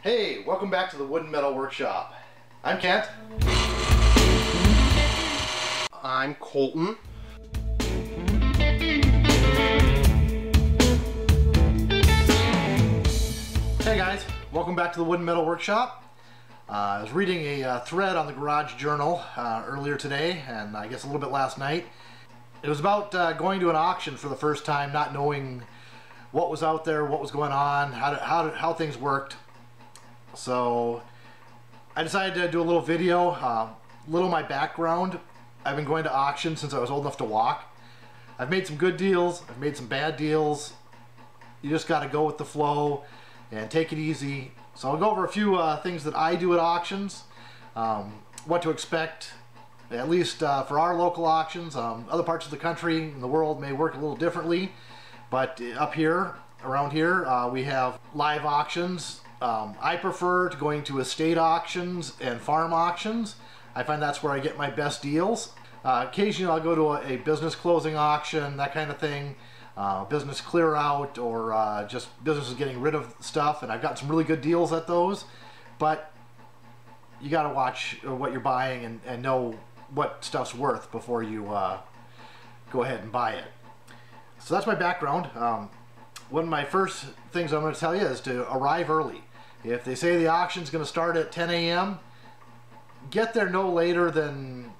Hey, welcome back to the Wood and Metal Workshop. I'm Kent. I'm Colton. Hey guys, welcome back to the Wood and Metal Workshop. I was reading a thread on the Garage Journal earlier today, and I guess a little bit last night. It was about going to an auction for the first time, not knowing what was out there, what was going on, how things worked. So I decided to do a little video, little my background. I've been going to auctions since I was old enough to walk. I've made some good deals, I've made some bad deals. You just got to go with the flow and take it easy. So I'll go over a few things that I do at auctions, what to expect, at least for our local auctions. Other parts of the country and the world may work a little differently, but up here, around here, we have live auctions. I prefer to going to estate auctions and farm auctions. I find that's where I get my best deals. Occasionally I'll go to a business closing auction, that kind of thing. Business clear out, or just businesses getting rid of stuff, and I've got some really good deals at those. But you got to watch what you're buying and know what stuff's worth before you go ahead and buy it. So that's my background. One of my first things I'm going to tell you is to arrive early. If they say the auction's going to start at 10 a.m., get there no later than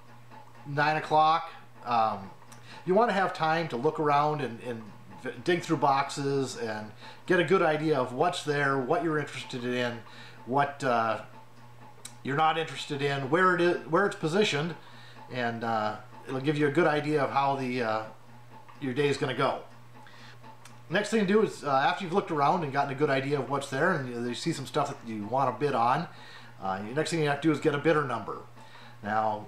9 o'clock. You want to have time to look around and dig through boxes and get a good idea of what's there, what you're interested in, what you're not interested in, where it's positioned, and it'll give you a good idea of how your day is going to go. Next thing to do is, after you've looked around and gotten a good idea of what's there, and you see some stuff that you want to bid on, the next thing you have to do is get a bidder number. Now,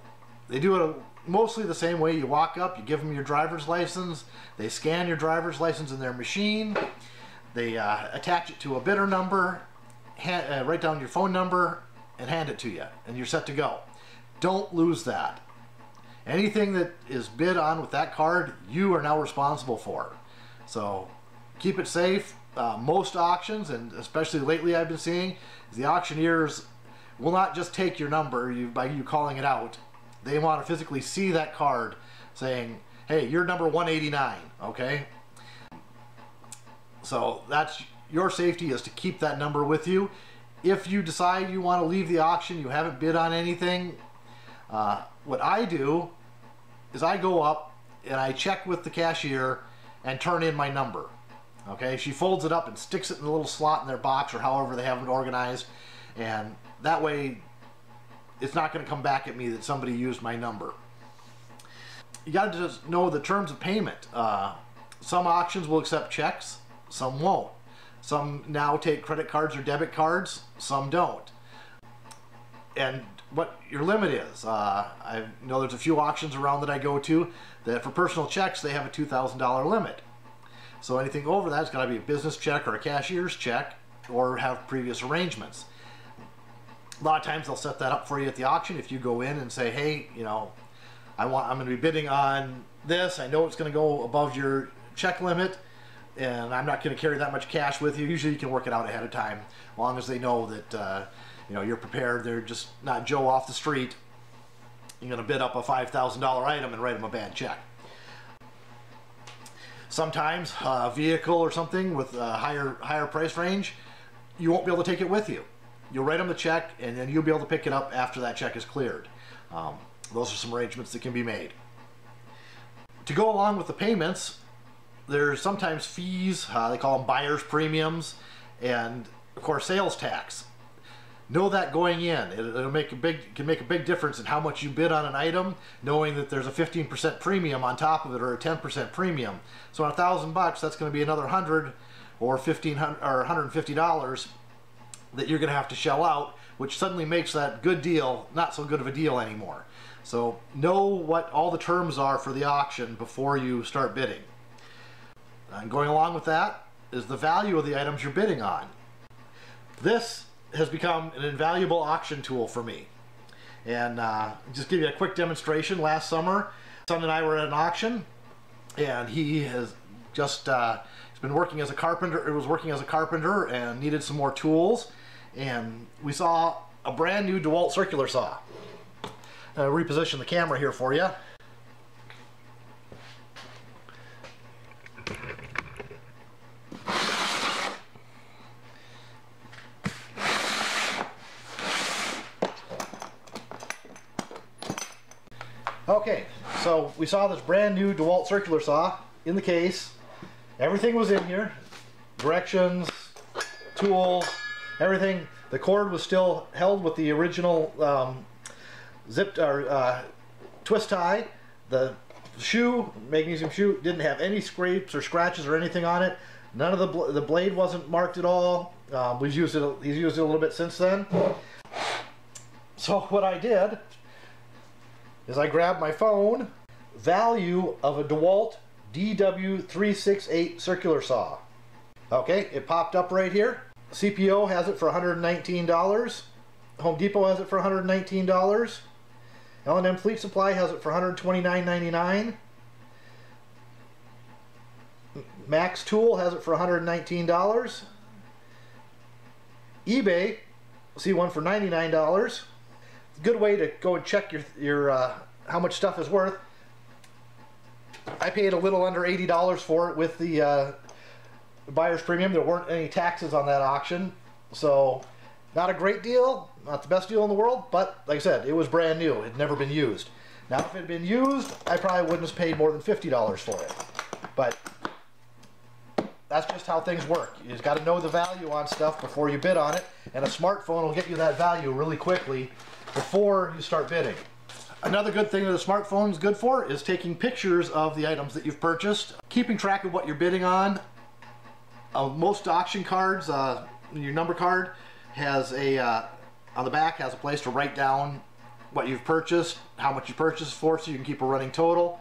they do it mostly the same way. You walk up, you give them your driver's license, they scan your driver's license in their machine, they attach it to a bidder number, write down your phone number, and hand it to you, and you're set to go. Don't lose that. Anything that is bid on with that card, you are now responsible for. So keep it safe. Most auctions, and especially lately I've been seeing, is the auctioneers will not just take your number by you calling it out. They want to physically see that card saying, hey, you're number 189, okay? So that's your safety, is to keep that number with you. If you decide you want to leave the auction, you haven't bid on anything, what I do is I go up and I check with the cashier and turn in my number. Okay, she folds it up and sticks it in a little slot in their box, or however they have it organized, and that way it's not going to come back at me that somebody used my number. You got to just know the terms of payment. Some auctions will accept checks, some won't. Some now take credit cards or debit cards, some don't. And what your limit is. I know there's a few auctions around that I go to that for personal checks they have a $2,000 limit. So anything over that is going to be a business check or a cashier's check, or have previous arrangements. A lot of times they'll set that up for you at the auction. If you go in and say, hey, you know, I'm going to be bidding on this, I know it's going to go above your check limit, and I'm not going to carry that much cash with you. Usually you can work it out ahead of time, as long as they know that you know, you're prepared. They're just not Joe off the street. You're going to bid up a $5,000 item and write them a bad check. Sometimes a vehicle or something with a higher price range, you won't be able to take it with you. You'll write them the check, and then you'll be able to pick it up after that check is cleared. Those are some arrangements that can be made. To go along with the payments, there's sometimes fees, they call them buyer's premiums, and of course sales tax. Know that going in. It'll can make a big difference in how much you bid on an item, knowing that there's a 15% premium on top of it, or a 10% premium. So on $1,000, that's going to be another $100 or $1,500 or $150 that you're going to have to shell out, which suddenly makes that good deal not so good of a deal anymore. So know what all the terms are for the auction before you start bidding. And going along with that is the value of the items you're bidding on. This has become an invaluable auction tool for me. And just give you a quick demonstration. Last summer, son and I were at an auction, and he has just he's been working as a carpenter. Was working as a carpenter and needed some more tools. and we saw a brand new DeWalt circular saw. I'll reposition the camera here for you. Okay, so we saw this brand new DeWalt circular saw in the case. Everything was in here. Directions, tools, everything. The cord was still held with the original zipped or twist tie. The shoe, magnesium shoe, didn't have any scrapes or scratches or anything on it. None of the blade wasn't marked at all. He's used it a little bit since then. So what I did is I grabbed my phone, value of a DeWalt DW368 circular saw. Okay, it popped up right here. CPO has it for $119. Home Depot has it for $119. L&M Fleet Supply has it for $129.99. Max Tool has it for $119. eBay, see one for $99. Good way to go and check your how much stuff is worth. I paid a little under $80 for it with the buyer's premium. There weren't any taxes on that auction, so not a great deal, not the best deal in the world, but like I said, it was brand new. It had never been used. Now if it had been used, I probably wouldn't have paid more than $50 for it, but that's just how things work. You just got to know the value on stuff before you bid on it, and a smartphone will get you that value really quickly before you start bidding. Another good thing that a smartphone is good for is taking pictures of the items that you've purchased, keeping track of what you're bidding on. Most auction cards, your number card has on the back has a place to write down what you've purchased, how much you purchased for, so you can keep a running total,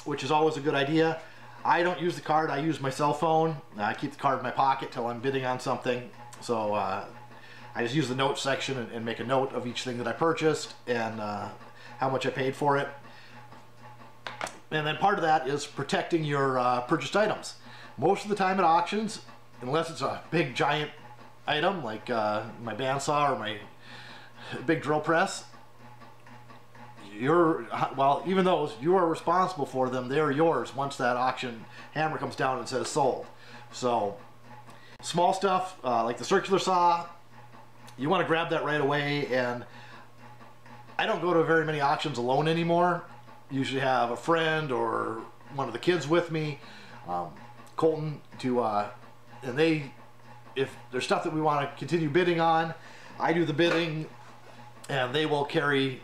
which is always a good idea. I don't use the card, I use my cell phone. I keep the card in my pocket till I'm bidding on something. So I just use the notes section and make a note of each thing that I purchased and how much I paid for it. And then part of that is protecting your purchased items. Most of the time at auctions, unless it's a big giant item like my bandsaw or my big drill press, even those, you are responsible for them. They're yours once that auction hammer comes down and says sold. So small stuff like the circular saw, you want to grab that right away. And I don't go to very many auctions alone anymore. Usually have a friend or one of the kids with me, Colton, and if there's stuff that we want to continue bidding on, I do the bidding and they will carry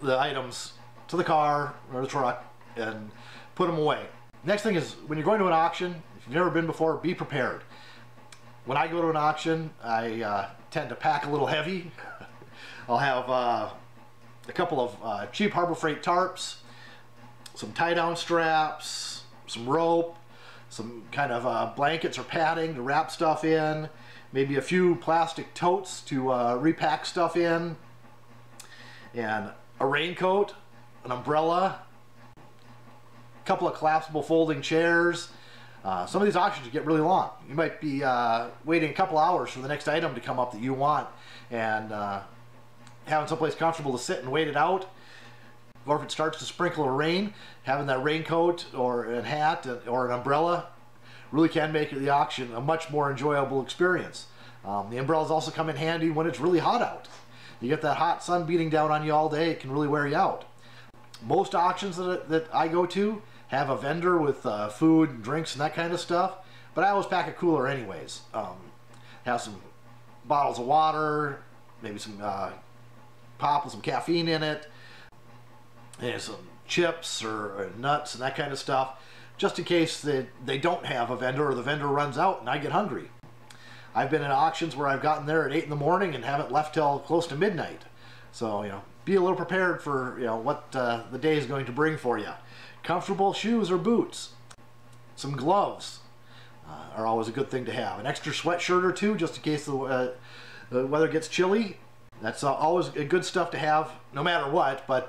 the items to the car or the truck and put them away. Next thing is, when you're going to an auction, if you've never been before, be prepared. When I go to an auction, I tend to pack a little heavy. I'll have a couple of cheap Harbor Freight tarps, some tie-down straps, some rope, some kind of blankets or padding to wrap stuff in, maybe a few plastic totes to repack stuff in, and a raincoat, an umbrella, a couple of collapsible folding chairs. Some of these auctions get really long. You might be waiting a couple hours for the next item to come up that you want, and having someplace comfortable to sit and wait it out. Or if it starts to sprinkle or rain, having that raincoat or a hat or an umbrella really can make the auction a much more enjoyable experience. The umbrellas also come in handy when it's really hot out. You get that hot sun beating down on you all day, it can really wear you out. Most auctions that I go to have a vendor with food and drinks and that kind of stuff, but I always pack a cooler anyways. Have some bottles of water, maybe some pop with some caffeine in it, and some chips or nuts and that kind of stuff, just in case they don't have a vendor or the vendor runs out and I get hungry. I've been in auctions where I've gotten there at 8 in the morning and haven't left till close to midnight. So, be a little prepared for, what the day is going to bring for you. Comfortable shoes or boots. Some gloves are always a good thing to have. An extra sweatshirt or two, just in case the weather gets chilly. That's always good stuff to have, no matter what, but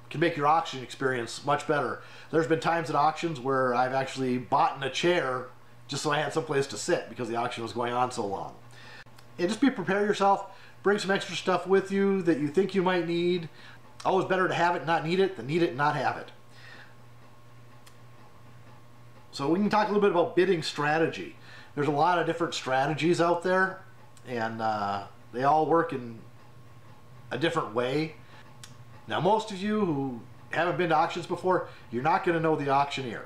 can make your auction experience much better. There's been times at auctions where I've actually bought a chair just so I had someplace to sit because the auction was going on so long. And just prepare yourself. Bring some extra stuff with you that you think you might need. Always better to have it and not need it than need it and not have it. So we can talk a little bit about bidding strategy. There's a lot of different strategies out there, and they all work in a different way. Now, most of you who haven't been to auctions before, you're not going to know the auctioneer.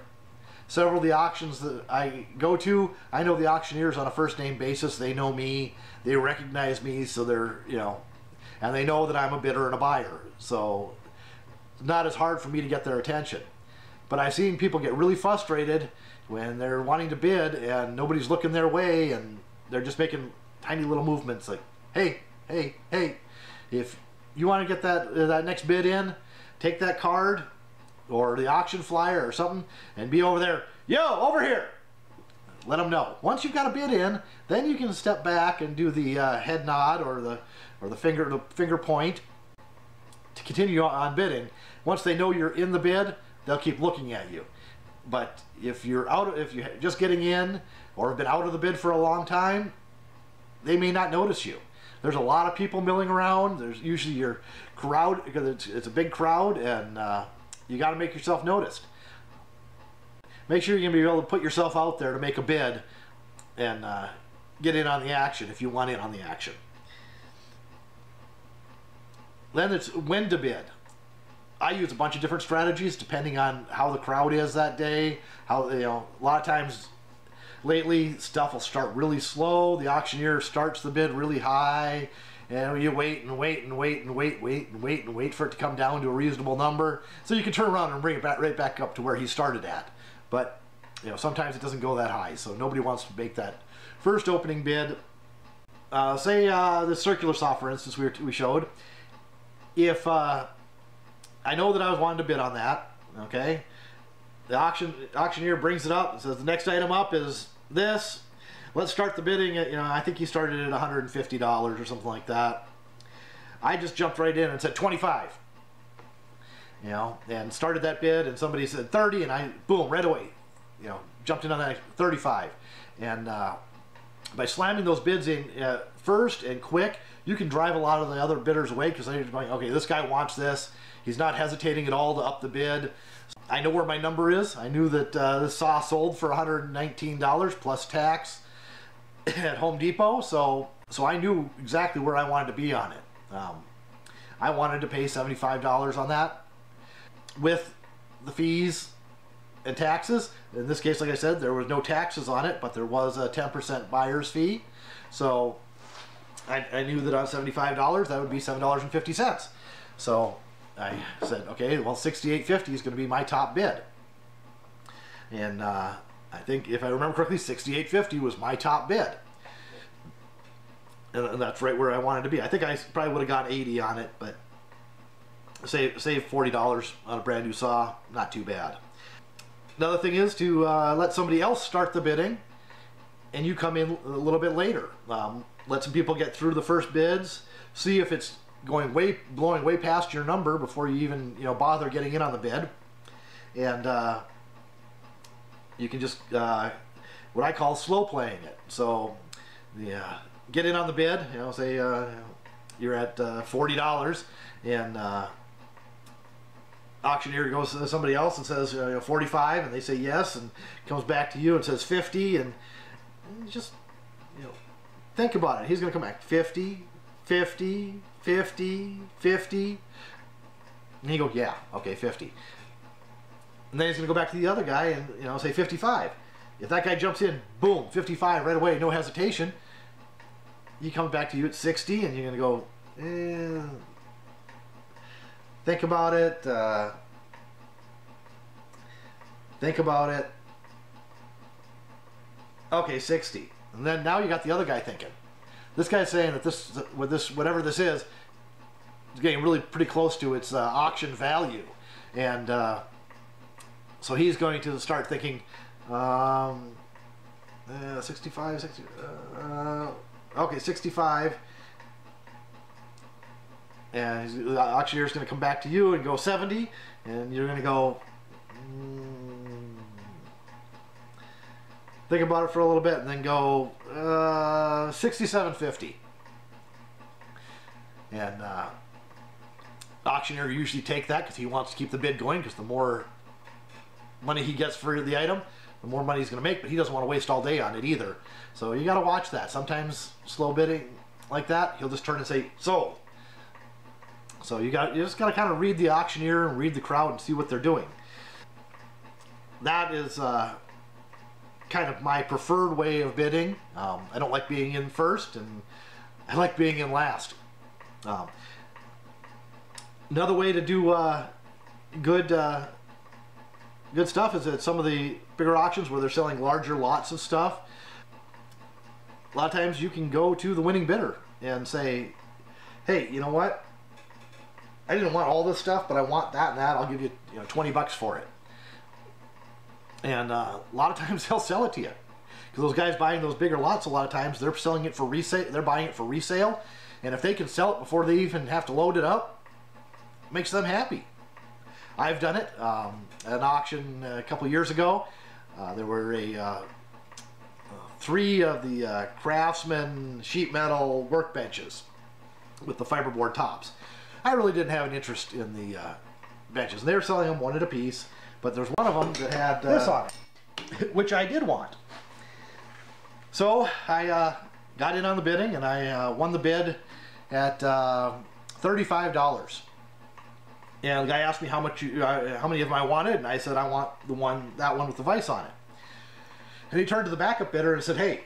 Several of the auctions that I go to, I know the auctioneers on a first name basis. They know me, they recognize me, so they're, and they know that I'm a bidder and a buyer. So it's not as hard for me to get their attention. But I've seen people get really frustrated when they're wanting to bid and nobody's looking their way, and they're just making tiny little movements like, hey, hey, hey, if you want to get that next bid in, take that card or the auction flyer or something and be over there. Yo, over here. Let them know. Once you've got a bid in, then you can step back and do the head nod or the finger point to continue on bidding. Once they know you're in the bid, they'll keep looking at you. But if you're just getting in or have been out of the bid for a long time, they may not notice you. There's a lot of people milling around. There's usually your crowd, because it's a big crowd, and you got to make yourself noticed. Make sure you're going to be able to put yourself out there to make a bid and get in on the action if you want in on the action. Then it's when to bid. I use a bunch of different strategies depending on how the crowd is that day. How, a lot of times lately stuff will start really slow. The auctioneer starts the bid really high, and you wait and wait and wait and wait and wait for it to come down to a reasonable number, so you can turn around and bring it right back up to where he started at. But sometimes it doesn't go that high, so nobody wants to make that first opening bid. Say the circular saw, for instance, we showed. If I know that I was wanting to bid on that, okay, the auctioneer brings it up and says the next item up is this. Let's start the bidding at, I think he started at $150 or something like that. I just jumped right in and said 25. And started that bid, and somebody said 30, and I, boom, right away, jumped in on that 35. And by slamming those bids in first and quick, you can drive a lot of the other bidders away, because they're going, okay, this guy wants this. He's not hesitating at all to up the bid. I know where my number is. I knew that this saw sold for $119 plus tax at Home Depot, so I knew exactly where I wanted to be on it. I wanted to pay $75 on that with the fees and taxes. In this case, like I said, there was no taxes on it, but there was a 10% buyer's fee. So I knew that on $75, that would be $7.50. So I said, okay, well, $68.50 is going to be my top bid. And I think, if I remember correctly, $68.50 was my top bid. And that's right where I wanted to be. I think I probably would have got 80 on it, but save $40 on a brand new saw, not too bad. Another thing is to let somebody else start the bidding, and you come in a little bit later. Let some people get through the first bids, see if it's blowing way past your number before you even bother getting in on the bid, and you can just what I call slow playing it. So get in on the bid. Say you're at $40, and auctioneer goes to somebody else and says 45, and they say yes, and comes back to you and says 50, and just think about it. He's going to come back 50, 50, 50, 50, and you go, yeah, okay, 50. And then he's going to go back to the other guy and say 55. If that guy jumps in, boom, 55 right away, no hesitation, he comes back to you at 60, and you're going to go, think about it, okay, 60. And then now you got the other guy thinking. This guy's saying that whatever this is getting really pretty close to its auction value. And so he's going to start thinking, 65, 60, okay, 65. And the auctioneer's going to come back to you and go 70, and you're going to go, think about it for a little bit, and then go $67.50. And auctioneer usually take that because he wants to keep the bid going, because the more money he gets for the item, the more money he's going to make, but he doesn't want to waste all day on it either. So you got to watch that. Sometimes slow bidding like that, he'll just turn and say sold. So you just got to kind of read the auctioneer and read the crowd and see what they're doing. That is kind of my preferred way of bidding. I don't like being in first, and I like being in last. Another way to do good stuff is at some of the bigger auctions where they're selling larger lots of stuff. A lot of times you can go to the winning bidder and say, hey, you know what? I didn't want all this stuff, but I want that and that. I'll give you, 20 bucks for it. And a lot of times they'll sell it to you. Because those guys buying those bigger lots, a lot of times they're selling it for resale. They're buying it for resale. And if they can sell it before they even have to load it up, it makes them happy. I've done it at an auction a couple years ago. There were 3 of the Craftsman sheet metal workbenches with the fiberboard tops. I really didn't have an interest in the benches. And they were selling them one at a piece, but there's one of them that had this on it, which I did want. So I got in on the bidding, and I won the bid at $35. And the guy asked me how many of them I wanted, and I said I want that one with the vise on it. And he turned to the backup bidder and said, hey,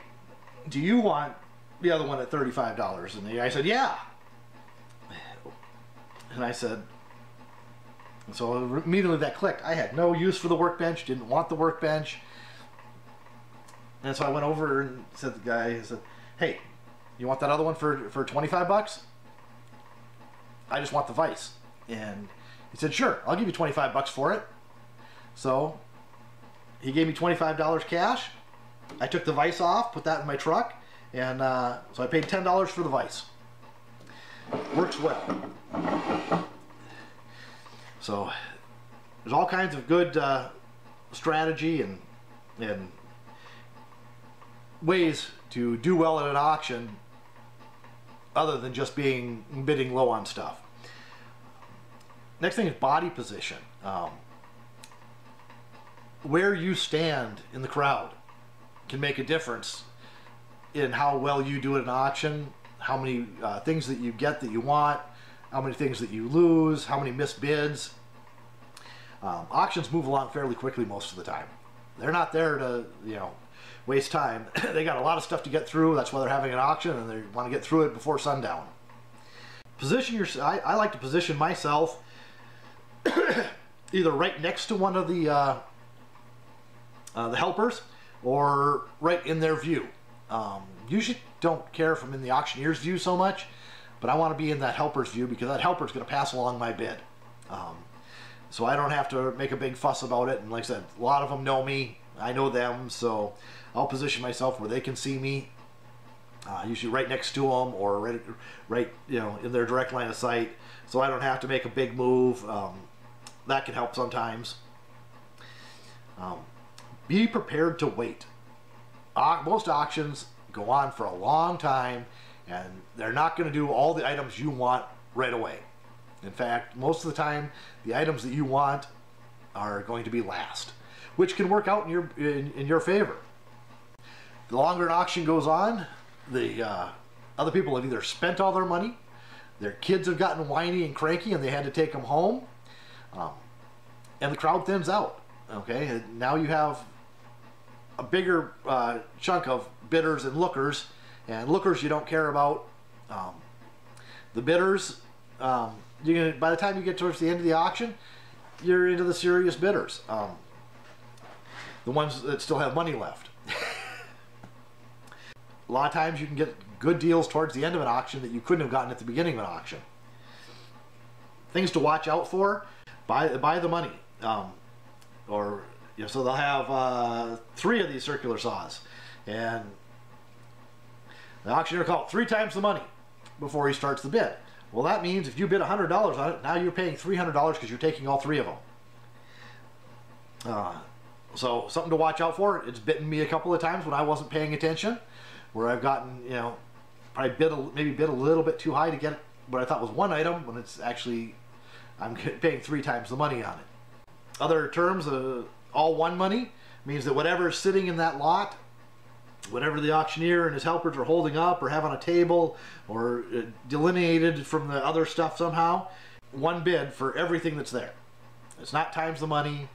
do you want the other one at $35? And the guy said, yeah. And I said, so immediately that clicked. I had no use for the workbench, didn't want the workbench. And so I went over and said to the guy, I said, hey, you want that other one for 25 bucks? I just want the vise. And he said, sure, I'll give you 25 bucks for it. So he gave me $25 cash. I took the vise off, put that in my truck, and so I paid $10 for the vise. Works well. So there's all kinds of good strategy and ways to do well at an auction other than just bidding low on stuff. Next thing is body position. Where you stand in the crowd can make a difference in how well you do at an auction, how many things that you get that you want, how many things that you lose, how many missed bids. Auctions move along fairly quickly most of the time. They're not there to, waste time. They got a lot of stuff to get through. That's why they're having an auction, and they want to get through it before sundown. Position yourself. I like to position myself either right next to one of the helpers or right in their view. Usually don't care if I'm in the auctioneer's view so much, but I want to be in that helper's view because that helper's going to pass along my bid. So I don't have to make a big fuss about it. And like I said, a lot of them know me. I know them, so I'll position myself where they can see me. Usually right next to them or right in their direct line of sight, so I don't have to make a big move. That can help sometimes. Be prepared to wait. Most auctions go on for a long time, and they're not going to do all the items you want right away. In fact, most of the time, the items that you want are going to be last, which can work out in your favor. The longer an auction goes on, the other people have either spent all their money, their kids have gotten whiny and cranky and they had to take them home, and the crowd thins out. Okay, and now you have a bigger chunk of bidders and lookers you don't care about. The bidders, by the time you get towards the end of the auction, you're into the serious bidders, the ones that still have money left. A lot of times you can get good deals towards the end of an auction that you couldn't have gotten at the beginning of an auction. Things to watch out for: buy the money, so they'll have 3 of these circular saws, and the auctioneer will call it 3 times the money before he starts the bid. Well, that means if you bid $100 on it, now you're paying $300 because you're taking all 3 of them. So something to watch out for. It's bitten me a couple of times when I wasn't paying attention, where I've gotten, you know, probably maybe bid a little bit too high to get what I thought was one item when it's actually I'm paying 3 times the money on it. Other terms, all one money means that whatever is sitting in that lot, whatever the auctioneer and his helpers are holding up or have on a table or delineated from the other stuff somehow, one bid for everything that's there. It's not times the money.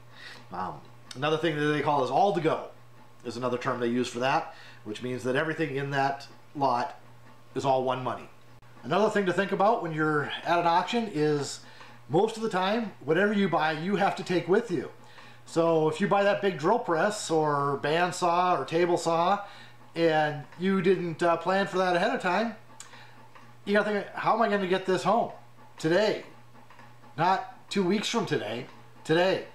Another thing that they call is all to go is another term they use for that, which means that everything in that lot is all one money. Another thing to think about when you're at an auction is most of the time, whatever you buy, you have to take with you. So if you buy that big drill press or bandsaw or table saw and you didn't plan for that ahead of time, you gotta think, how am I gonna get this home today? Not 2 weeks from today, today.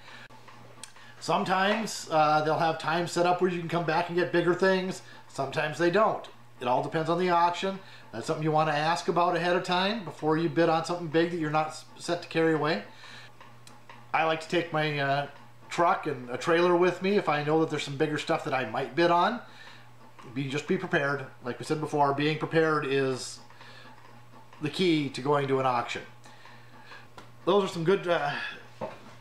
Sometimes they'll have time set up where you can come back and get bigger things. Sometimes they don't. It all depends on the auction. That's something you want to ask about ahead of time before you bid on something big that you're not set to carry away. I like to take my truck and a trailer with me if I know that there's some bigger stuff that I might bid on. Just be prepared. Like we said before, being prepared is the key to going to an auction. Those are some good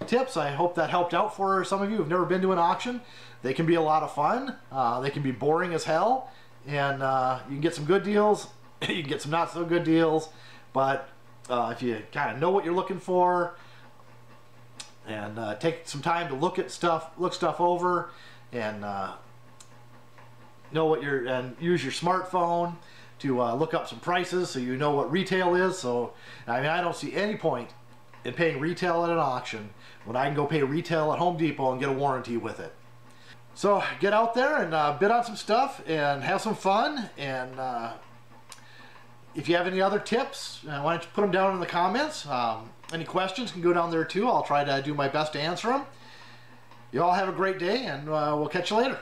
tips. I hope that helped out for some of you who've never been to an auction. They can be a lot of fun. They can be boring as hell. And you can get some good deals, you can get some not so good deals, but if you kind of know what you're looking for and take some time to look stuff over and know what and use your smartphone to look up some prices so you know what retail is. So I mean, I don't see any point in paying retail at an auction when I can go pay retail at Home Depot and get a warranty with it. So get out there and bid on some stuff and have some fun. And if you have any other tips, why don't you put them down in the comments. Any questions can go down there too. I'll try to do my best to answer them. You all have a great day, and we'll catch you later.